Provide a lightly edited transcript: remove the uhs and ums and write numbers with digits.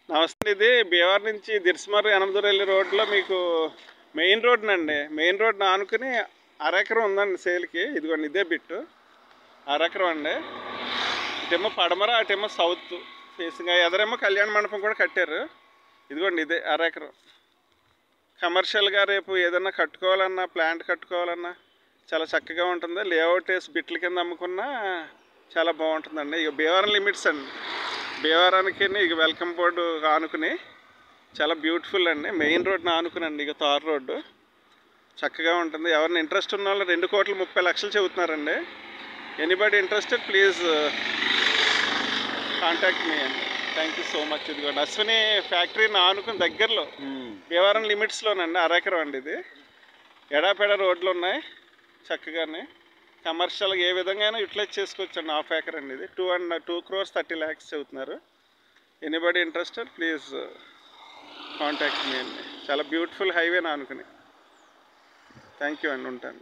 నమస్తే. ఇది భీమవరం నుంచి దిర్స్మర్ యనమదురెల్లి రోడ్లో మీకు మెయిన్ రోడ్నండి. మెయిన్ రోడ్ని ఆనుకుని అరెకరం ఉందండి సేల్కి. ఇదిగోండి ఇదే బిట్టు అరెకరం అండి. ఇటేమో పడమర, అటేమో సౌత్ ఫేసింగ్. ఎదరేమో కళ్యాణ మండపం కూడా కట్టారు. ఇదిగోండి ఇదే అరెకరం. కమర్షియల్గా రేపు ఏదన్నా కట్టుకోవాలన్నా, ప్లాంట్ కట్టుకోవాలన్నా చాలా చక్కగా ఉంటుంది. లేఅవుట్ వేసి బిట్ల కింద అమ్ముకున్నా చాలా బాగుంటుందండి. ఇక భీమవరం లిమిట్స్ అండి. భీమవరానికి ఇక వెల్కమ్ బోర్డు ఆనుకుని చాలా బ్యూటిఫుల్ అండి. మెయిన్ రోడ్ని ఆనుకునండి. ఇక తార్ రోడ్డు చక్కగా ఉంటుంది. ఎవరిని ఇంట్రెస్ట్ ఉన్న వాళ్ళు 2,30,00,000 చెబుతున్నారండి. Anybody interested please contact me అండి. Thank you so much. ఇదిగోండి అశ్విని ఫ్యాక్టరీని ఆనుకుని దగ్గరలో భీమవరం లిమిట్స్లోనండి. అరెకరం అండి. ఇది ఎడాపెడ రోడ్లు ఉన్నాయి చక్కగానే. కమర్షియల్గా ఏ విధంగా యూటిలైజ్ చేసుకోవచ్చండి. హాఫ్ ఏకర్ అండి. ఇది 2,30,00,000 చెబుతున్నారు. Anybody interested please contact me అండి. చాలా బ్యూటిఫుల్ హైవే అనుకుని. థ్యాంక్ యూ అండి. ఉంటాను.